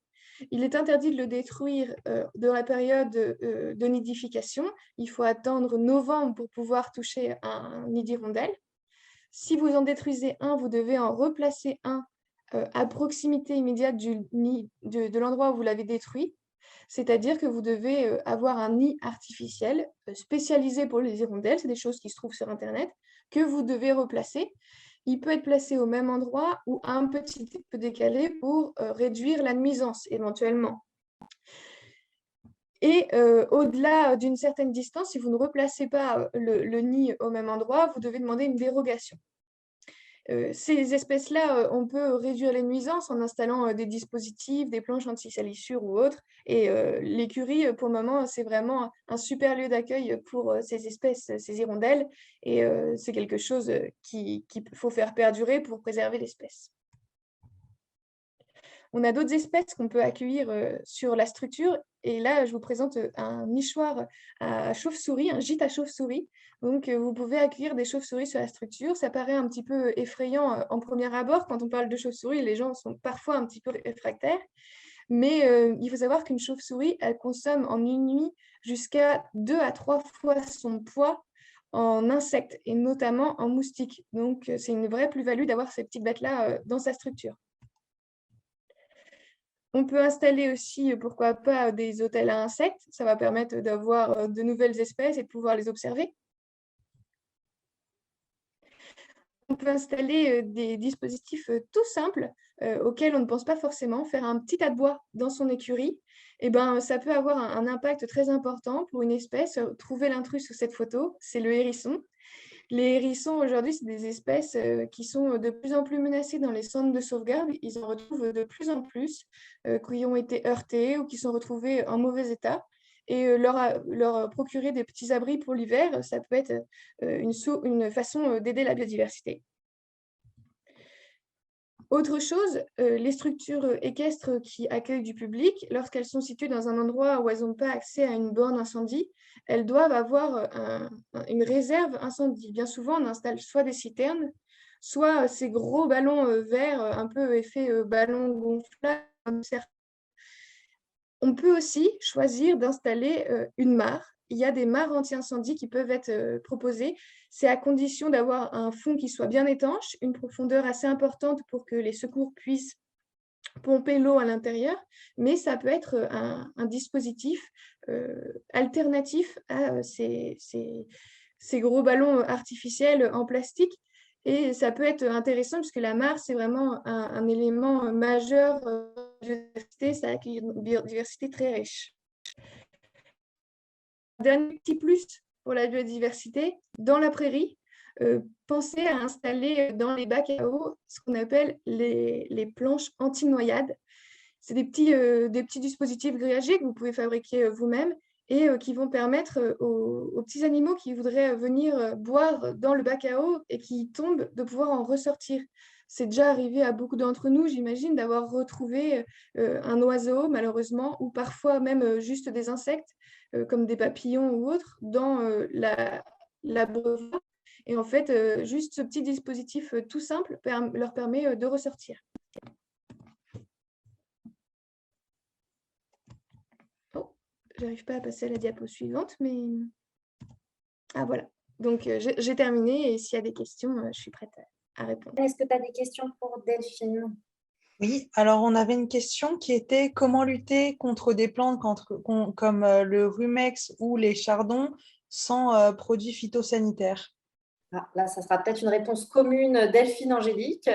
Il est interdit de le détruire dans la période de nidification. Il faut attendre novembre pour pouvoir toucher un nid d'hirondelle. Si vous en détruisez un, vous devez en replacer un à proximité immédiate du nid, de l'endroit où vous l'avez détruit. C'est-à-dire que vous devez avoir un nid artificiel spécialisé pour les hirondelles, c'est des choses qui se trouvent sur Internet, que vous devez replacer. Il peut être placé au même endroit ou un petit peu décalé pour réduire la nuisance éventuellement. Et au-delà d'une certaine distance, si vous ne replacez pas le nid au même endroit, vous devez demander une dérogation. Ces espèces-là, on peut réduire les nuisances en installant des dispositifs, des planches anti-salissure ou autres. Et l'écurie, pour le moment, c'est vraiment un super lieu d'accueil pour ces espèces, ces hirondelles. Et c'est quelque chose qu'il faut faire perdurer pour préserver l'espèce. On a d'autres espèces qu'on peut accueillir sur la structure. Et là, je vous présente un nichoir à chauve-souris, un gîte à chauve-souris. Donc, vous pouvez accueillir des chauves-souris sur la structure. Ça paraît un petit peu effrayant en premier abord. Quand on parle de chauve-souris, les gens sont parfois un petit peu réfractaires. Mais il faut savoir qu'une chauve-souris, elle consomme en une nuit jusqu'à 2 à 3 fois son poids en insectes et notamment en moustiques. Donc, c'est une vraie plus-value d'avoir ces petites bêtes-là dans sa structure. On peut installer aussi, pourquoi pas, des hôtels à insectes. Ça va permettre d'avoir de nouvelles espèces et de pouvoir les observer. On peut installer des dispositifs tout simples auxquels on ne pense pas forcément. Faire un petit tas de bois dans son écurie, et ben, ça peut avoir un impact très important pour une espèce. Trouvez l'intrus sur cette photo, c'est le hérisson. Les hérissons, aujourd'hui, c'est des espèces qui sont de plus en plus menacées dans les centres de sauvegarde. Ils en retrouvent de plus en plus qui ont été heurtés ou qui sont retrouvés en mauvais état. Et leur procurer des petits abris pour l'hiver, ça peut être une façon d'aider la biodiversité. Autre chose, les structures équestres qui accueillent du public, lorsqu'elles sont situées dans un endroit où elles n'ont pas accès à une borne incendie, elles doivent avoir une réserve incendie. Bien souvent, on installe soit des citernes, soit ces gros ballons verts, un peu effet ballon gonflable. On peut aussi choisir d'installer une mare. Il y a des mares anti-incendie qui peuvent être proposées. C'est à condition d'avoir un fond qui soit bien étanche, une profondeur assez importante pour que les secours puissent pomper l'eau à l'intérieur, mais ça peut être un dispositif alternatif à ces gros ballons artificiels en plastique. Et ça peut être intéressant puisque la mare, c'est vraiment un élément majeur de la biodiversité, ça accueille une biodiversité très riche. Dernier petit plus pour la biodiversité, dans la prairie, pensez à installer dans les bacs à eau ce qu'on appelle les planches anti-noyade. C'est des petits dispositifs grillagés que vous pouvez fabriquer vous-même et qui vont permettre aux petits animaux qui voudraient venir boire dans le bac à eau et qui tombent de pouvoir en ressortir. C'est déjà arrivé à beaucoup d'entre nous, j'imagine, d'avoir retrouvé un oiseau, malheureusement, ou parfois même juste des insectes, comme des papillons ou autres, dans l'abreuvoir. Et en fait, juste ce petit dispositif tout simple leur permet de ressortir. J'arrive pas à passer à la diapo suivante, mais... Ah, voilà. Donc, j'ai terminé et s'il y a des questions, je suis prête à répondre. Est-ce que tu as des questions pour Delphine? Oui, alors on avait une question qui était comment lutter contre des plantes comme le rumex ou les chardons sans produits phytosanitaires. Ah, là, ça sera peut-être une réponse commune Delphine-Angélique.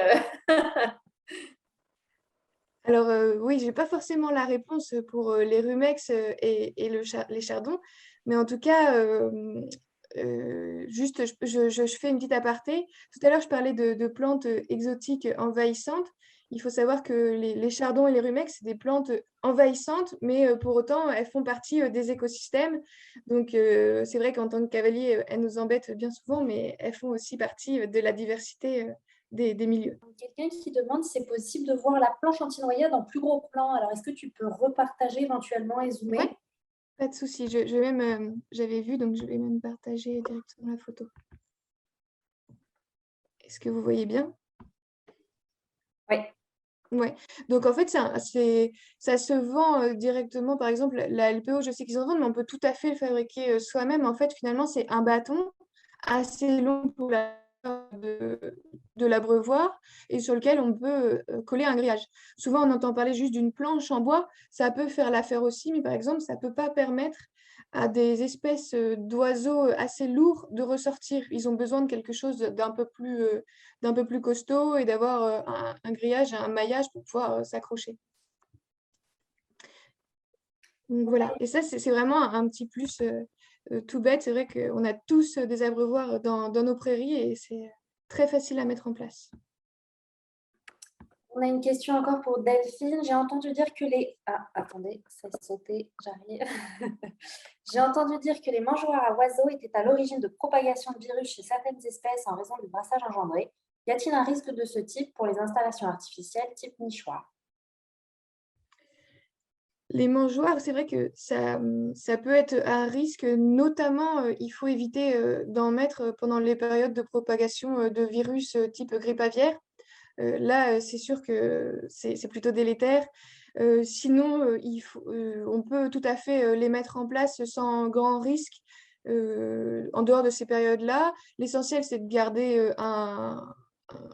Alors, oui, je n'ai pas forcément la réponse pour les rumex et les chardons, mais en tout cas, juste, je fais une petite aparté. Tout à l'heure, je parlais de plantes exotiques envahissantes. Il faut savoir que les chardons et les rumex, c'est des plantes envahissantes, mais pour autant, elles font partie des écosystèmes. Donc, c'est vrai qu'en tant que cavalier, elles nous embêtent bien souvent, mais elles font aussi partie de la diversité des milieux. Quelqu'un qui demande si c'est possible de voir la planche anti-noyade en plus gros plan. Alors, est-ce que tu peux repartager éventuellement et zoomer? Ouais. Pas de souci, je vais même, j'avais vu, donc je vais même partager directement la photo. Est-ce que vous voyez bien? Oui. Ouais. Donc en fait, ça se vend directement. Par exemple, la LPO, je sais qu'ils en vendent, mais on peut tout à fait le fabriquer soi-même. En fait, finalement, c'est un bâton assez long pour de l'abreuvoir et sur lequel on peut coller un grillage. Souvent, on entend parler juste d'une planche en bois. Ça peut faire l'affaire aussi, mais par exemple, ça ne peut pas permettre à des espèces d'oiseaux assez lourds de ressortir. Ils ont besoin de quelque chose d'un peu plus costaud et d'avoir un grillage, un maillage pour pouvoir s'accrocher. Donc voilà, et ça c'est vraiment un petit plus tout bête. C'est vrai qu'on a tous des abreuvoirs dans nos prairies et c'est très facile à mettre en place. On a une question encore pour Delphine. J'ai entendu dire que les... Ah, attendez, ça a sauté, j'arrive. J'ai entendu dire que les mangeoires à oiseaux étaient à l'origine de propagation de virus chez certaines espèces en raison du brassage engendré. Y a-t-il un risque de ce type pour les installations artificielles type nichoir? Les mangeoires, c'est vrai que ça peut être un risque, notamment il faut éviter d'en mettre pendant les périodes de propagation de virus type grippe aviaire. Là, c'est sûr que c'est plutôt délétère. Sinon, on peut tout à fait les mettre en place sans grand risque en dehors de ces périodes-là. L'essentiel, c'est de garder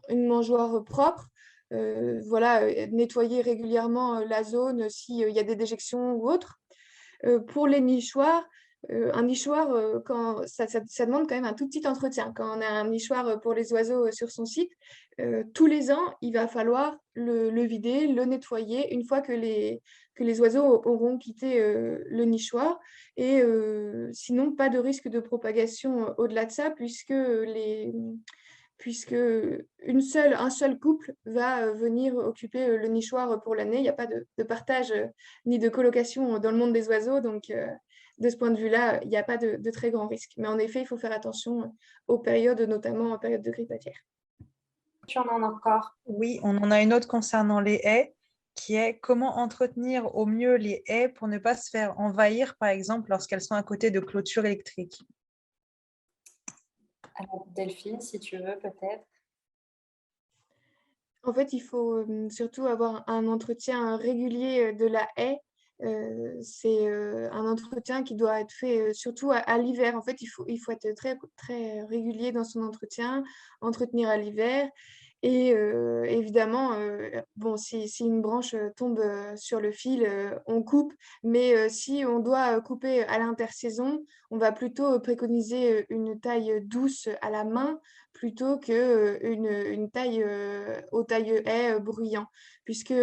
une mangeoire propre. Voilà, nettoyer régulièrement la zone s'il y a des déjections ou autre. Pour les nichoirs, un nichoir, ça demande quand même un tout petit entretien. Quand on a un nichoir pour les oiseaux sur son site, tous les ans, il va falloir le vider, le nettoyer une fois que les oiseaux auront quitté le nichoir. Et sinon, pas de risque de propagation au-delà de ça, puisque un seul couple va venir occuper le nichoir pour l'année. Il n'y a pas de partage ni de colocation dans le monde des oiseaux. Donc, de ce point de vue-là, il n'y a pas de très grand risque. Mais en effet, il faut faire attention aux périodes, notamment en période de grippe aviaire. Tu en as encore? Oui, on en a une autre concernant les haies, qui est comment entretenir au mieux les haies pour ne pas se faire envahir, par exemple, lorsqu'elles sont à côté de clôtures électriques. Alors, Delphine, si tu veux, peut-être. En fait, il faut surtout avoir un entretien régulier de la haie. C'est un entretien qui doit être fait surtout à l'hiver. En fait, il faut être très, très régulier dans son entretien, entretenir à l'hiver. Et évidemment, bon, si une branche tombe sur le fil, on coupe. Mais si on doit couper à l'intersaison, on va plutôt préconiser une taille douce à la main plutôt qu'une taille au taille-haie bruyant, puisque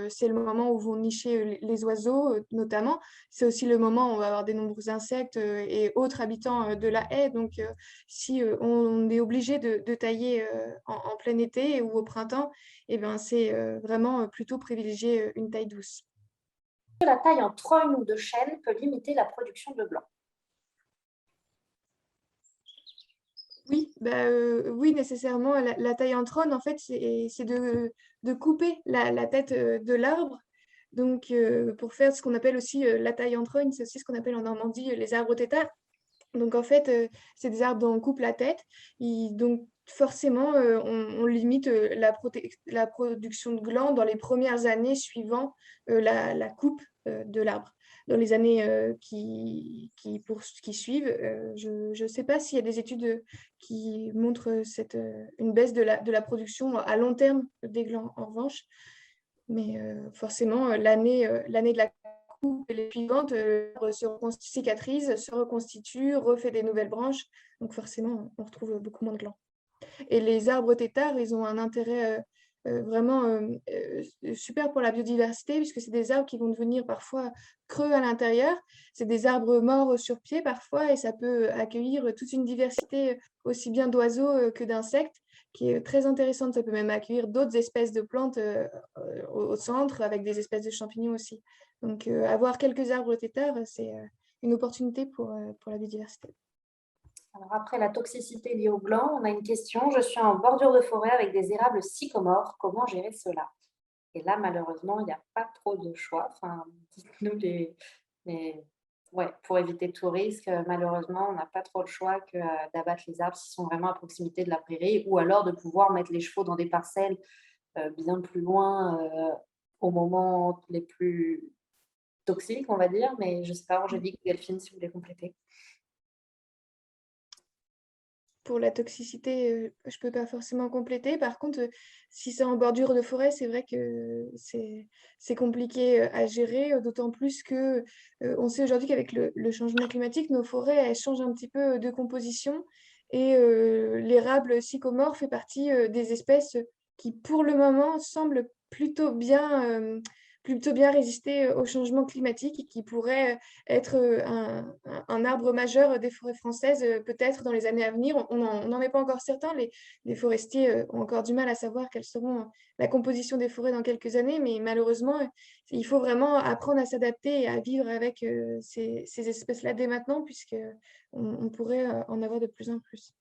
c'est le moment où vont nicher les oiseaux, notamment. C'est aussi le moment où on va avoir des nombreux insectes et autres habitants de la haie. Donc, si on est obligé de tailler en plein été ou au printemps, eh ben, c'est vraiment plutôt privilégier une taille douce. La taille en trogne ou de chêne peut limiter la production de blanc. Oui, oui, nécessairement. La taille en trône, en fait, c'est de couper la tête de l'arbre. Donc, pour faire ce qu'on appelle aussi la taille en trône, c'est aussi ce qu'on appelle en Normandie les arbres têtards. Donc, en fait, c'est des arbres dont on coupe la tête. Donc, forcément, on limite la production de glands dans les premières années suivant la coupe de l'arbre. Dans les années qui suivent, je ne sais pas s'il y a des études qui montrent une baisse de la production à long terme des glands, en revanche. Mais forcément, l'année de la coupe et les suivantes cicatrise, se reconstitue, refait des nouvelles branches. Donc forcément, on retrouve beaucoup moins de glands. Et les arbres têtards, ils ont un intérêt vraiment super pour la biodiversité, puisque c'est des arbres qui vont devenir parfois creux à l'intérieur. C'est des arbres morts sur pied parfois, et ça peut accueillir toute une diversité aussi bien d'oiseaux que d'insectes, qui est très intéressante. Ça peut même accueillir d'autres espèces de plantes au centre, avec des espèces de champignons aussi. Donc avoir quelques arbres têtards, c'est une opportunité pour la biodiversité. Alors après la toxicité liée au blanc, on a une question. Je suis en bordure de forêt avec des érables sycomores. Comment gérer cela? Et là, malheureusement, il n'y a pas trop de choix. Enfin, dites-nous Ouais, pour éviter tout risque, malheureusement, on n'a pas trop le choix que d'abattre les arbres s'ils sont vraiment à proximité de la prairie, ou alors de pouvoir mettre les chevaux dans des parcelles bien plus loin au moment les plus toxiques, on va dire. Mais je ne sais pas, Angélique, Delphine, si vous voulez compléter. Pour la toxicité, je ne peux pas forcément compléter. Par contre, si c'est en bordure de forêt, c'est vrai que c'est compliqué à gérer, d'autant plus que on sait aujourd'hui qu'avec le changement climatique, nos forêts, elles changent un petit peu de composition. Et l'érable sycomore fait partie des espèces qui, pour le moment, semblent plutôt bien résister au changement climatique et qui pourraient être un arbre majeur des forêts françaises, peut-être dans les années à venir. On n'en est pas encore certain. Les forestiers ont encore du mal à savoir quelle seront la composition des forêts dans quelques années, mais malheureusement, il faut vraiment apprendre à s'adapter et à vivre avec ces espèces-là dès maintenant, puisque on pourrait en avoir de plus en plus.